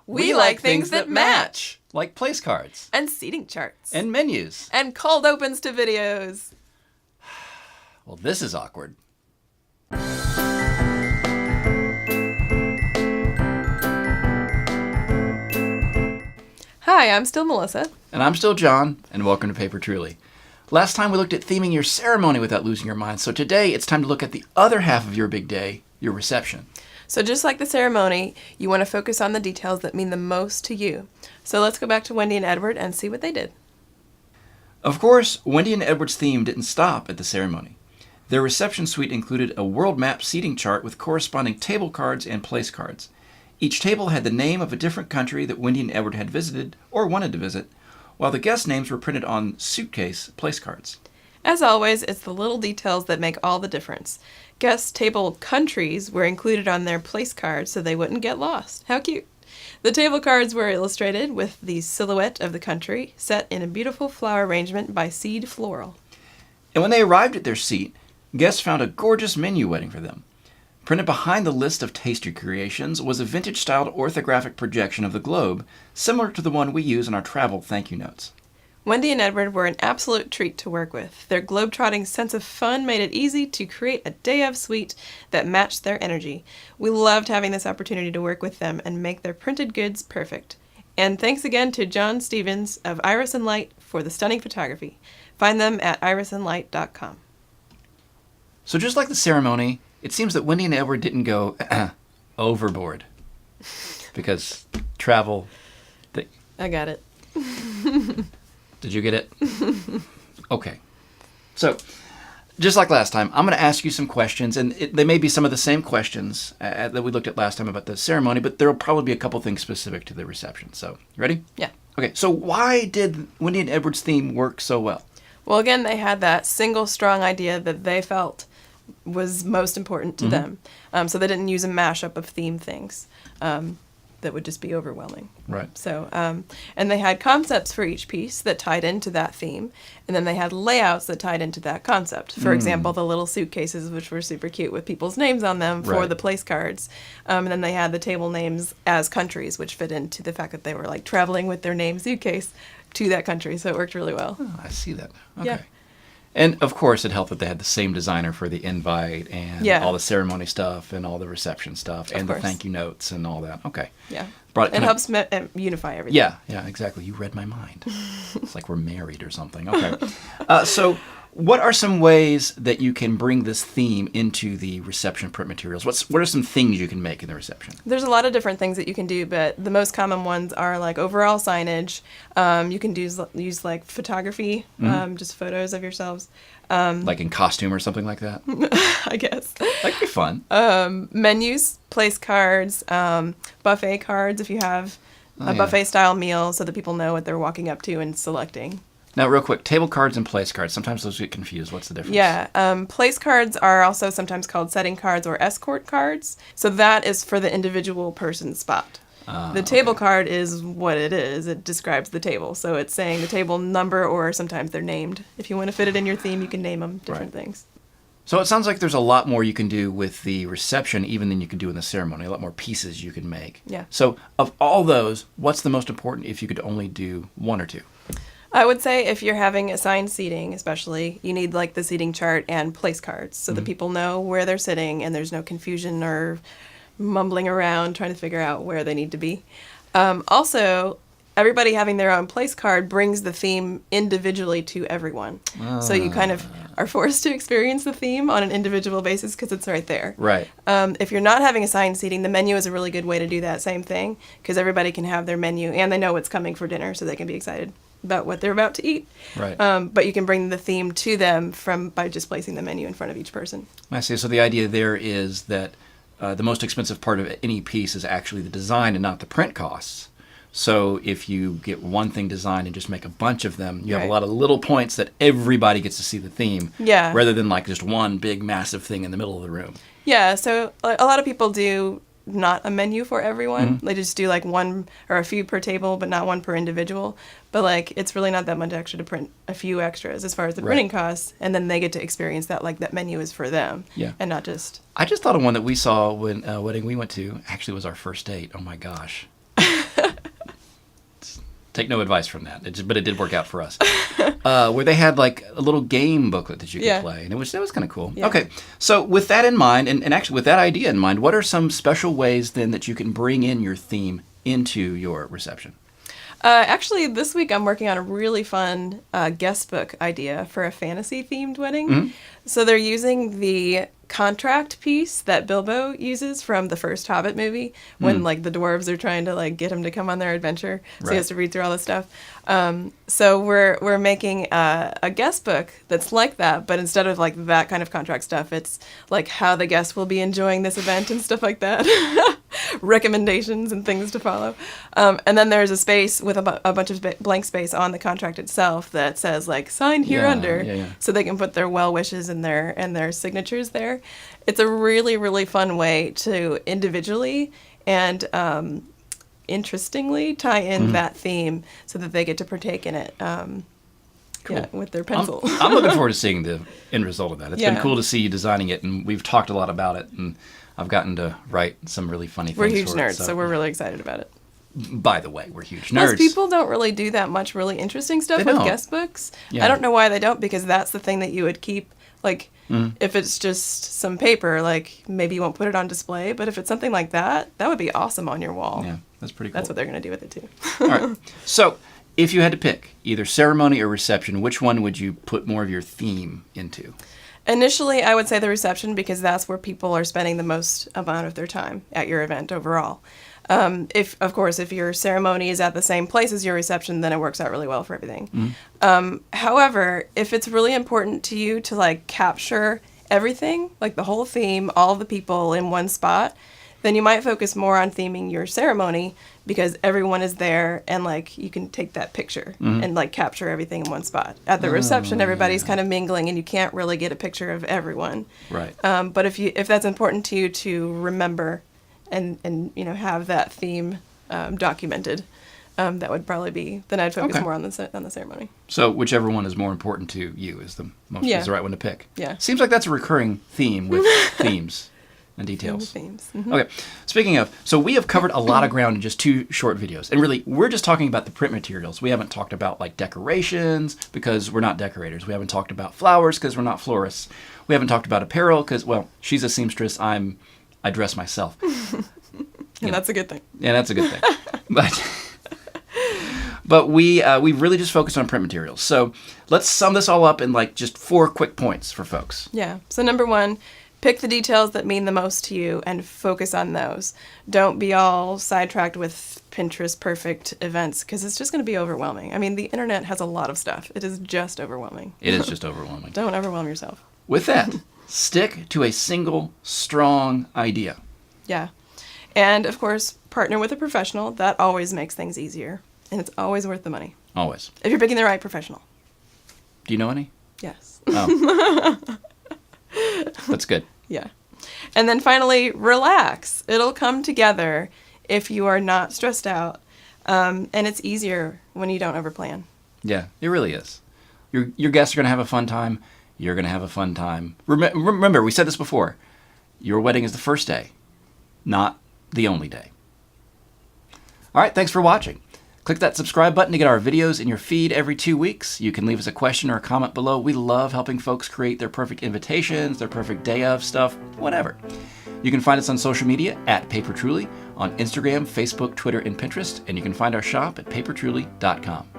We like things that match. Like place cards. And seating charts. And menus. And cold opens to videos. Well, this is awkward. Hi, I'm still Melissa. And I'm still John, and welcome to Paper Truly. Last time we looked at theming your ceremony without losing your mind, so today it's time to look at the other half of your big day, your reception. So just like the ceremony, you want to focus on the details that mean the most to you. So let's go back to Wendy and Edward and see what they did. Of course, Wendy and Edward's theme didn't stop at the ceremony. Their reception suite included a world map seating chart with corresponding table cards and place cards. Each table had the name of a different country that Wendy and Edward had visited or wanted to visit, while the guest names were printed on suitcase place cards. As always, it's the little details that make all the difference. Guest table countries were included on their place cards so they wouldn't get lost. How cute! The table cards were illustrated with the silhouette of the country, set in a beautiful flower arrangement by Seed Floral. And when they arrived at their seat, guests found a gorgeous menu waiting for them. Printed behind the list of tasty creations was a vintage-styled orthographic projection of the globe, similar to the one we use in our travel thank you notes. Wendy and Edward were an absolute treat to work with. Their globe-trotting sense of fun made it easy to create a day of suite that matched their energy. We loved having this opportunity to work with them and make their printed goods perfect. And thanks again to John Stevens of Iris and Light for the stunning photography. Find them at irisandlight.com. So just like the ceremony, it seems that Wendy and Edward didn't go overboard. Because travel... I got it. Did you get it? Okay. So, just like last time, I'm going to ask you some questions, and they may be some of the same questions that we looked at last time about the ceremony, but there will probably be a couple things specific to the reception. So, ready? Yeah. Okay, so why did Wendy and Edward's theme work so well? Well, again, they had that single strong idea that they felt was most important to them. So they didn't use a mashup of theme things. That would just be overwhelming. Right. So, and they had concepts for each piece that tied into that theme, and then they had layouts that tied into that concept. For example, the little suitcases, which were super cute with people's names on them for the place cards. And then they had the table names as countries, which fit into the fact that they were like traveling with their name suitcase to that country. So it worked really well. Oh, I see that. Okay. Yeah. And, of course, it helped that they had the same designer for the invite and all the ceremony stuff and all the reception stuff and the thank you notes and all that. Okay. Yeah. It helps unify everything. Yeah, exactly. You read my mind. It's like we're married or something. Okay. So what are some ways that you can bring this theme into the reception print materials? What are some things you can make in the reception? There's a lot of different things that you can do, but the most common ones are like overall signage. You can use like photography, just photos of yourselves. Like in costume or something like that? I guess. That could be fun. Menus, place cards, buffet cards if you have a buffet-style meal so that people know what they're walking up to and selecting. Now, real quick, table cards and place cards. Sometimes those get confused. What's the difference? Yeah. Place cards are also sometimes called setting cards or escort cards. So that is for the individual person's spot. The table card is what it is. It describes the table. So it's saying the table number, or sometimes they're named. If you want to fit it in your theme, you can name them different things. So it sounds like there's a lot more you can do with the reception even than you can do in the ceremony. A lot more pieces you can make. Yeah. So of all those, what's the most important if you could only do one or two? I would say if you're having assigned seating, especially, you need like the seating chart and place cards so that people know where they're sitting and there's no confusion or mumbling around trying to figure out where they need to be. Also, everybody having their own place card brings the theme individually to everyone. So you kind of are forced to experience the theme on an individual basis because it's right there. Right. If you're not having assigned seating, the menu is a really good way to do that same thing because everybody can have their menu and they know what's coming for dinner so they can be excited about what they're about to eat. Right. But you can bring the theme to them by just placing the menu in front of each person. I see. So the idea there is that the most expensive part of any piece is actually the design and not the print costs. So if you get one thing designed and just make a bunch of them, you have a lot of little points that everybody gets to see the theme. Yeah. Rather than like just one big massive thing in the middle of the room. Yeah. So a lot of people do not a menu for everyone. They just do like one or a few per table, but not one per individual. But like it's really not that much extra to print a few extras as far as the printing costs, and then they get to experience that like that menu is for them. Yeah. And not just. I just thought of one that we saw when wedding we went to actually was our first date. Oh my gosh. take no advice from that. But it did work out for us. Where they had like a little game booklet that you could play, and that was kind of cool. Yeah. Okay, so with that in mind, and actually with that idea in mind, what are some special ways then that you can bring in your theme into your reception? Actually, this week I'm working on a really fun guest book idea for a fantasy-themed wedding. Mm-hmm. So they're using the contract piece that Bilbo uses from the first Hobbit movie when like the dwarves are trying to like get him to come on their adventure. So he has to read through all this stuff. So we're making a guest book that's like that, but instead of like that kind of contract stuff, it's like how the guest will be enjoying this event and stuff like that. Recommendations and things to follow. And then there's a space with a bunch of blank space on the contract itself that says like sign here under, so they can put their well wishes and their signatures there. It's a really, really fun way to individually and interestingly tie in that theme so that they get to partake in it. Cool. Yeah, with their pencil. I'm looking forward to seeing the end result of that. It's been Yeah. cool to see you designing it, and we've talked a lot about it, and I've gotten to write some really funny things. We're huge for nerds, it, so we're really excited about it. By the way, we're huge nerds. Most people don't really do that much really interesting stuff They with don't. guest books. Yeah. I don't know why they don't, because that's the thing that you would keep. Like, if it's just some paper, like, maybe you won't put it on display. But if it's something like that, that would be awesome on your wall. Yeah, that's pretty cool. That's what they're going to do with it, too. All right. So, if you had to pick either ceremony or reception, which one would you put more of your theme into? Initially, I would say the reception, because that's where people are spending the most amount of their time at your event overall. If your ceremony is at the same place as your reception, then it works out really well for everything. However, if it's really important to you to like capture everything, like the whole theme, all the people in one spot, then you might focus more on theming your ceremony, because everyone is there and like you can take that picture and like capture everything in one spot. At the reception, everybody's kind of mingling and you can't really get a picture of everyone. Right. But if that's important to you to remember and have that theme documented, that would probably be. Then I'd focus more on the ceremony. So whichever one is more important to you is the right one to pick. Yeah. Seems like that's a recurring theme with themes and details. Themes. Okay. Speaking of, so we have covered a lot of ground in just 2 short videos. And really, we're just talking about the print materials. We haven't talked about like decorations because we're not decorators. We haven't talked about flowers because we're not florists. We haven't talked about apparel because, well, she's a seamstress. I dress myself. And that's a good thing. Yeah, that's a good thing. But we've really just focused on print materials. So let's sum this all up in like just 4 quick points for folks. Yeah. So number 1, pick the details that mean the most to you and focus on those. Don't be all sidetracked with Pinterest perfect events, because it's just going to be overwhelming. I mean, the internet has a lot of stuff. It is just overwhelming. It is just overwhelming. Don't overwhelm yourself. With that, stick to a single strong idea. Yeah. And of course, partner with a professional. That always makes things easier. And it's always worth the money. Always. If you're picking the right professional. Do you know any? Yes. Oh. That's good. Yeah. And then finally, relax. It'll come together if you are not stressed out. And it's easier when you don't overplan. Yeah, it really is. Your guests are going to have a fun time. You're going to have a fun time. Remember, we said this before. Your wedding is the first day, not the only day. All right, thanks for watching. Click that subscribe button to get our videos in your feed every 2 weeks. You can leave us a question or a comment below. We love helping folks create their perfect invitations, their perfect day of stuff, whatever. You can find us on social media at PaperTruly, on Instagram, Facebook, Twitter, and Pinterest, and you can find our shop at papertruly.com.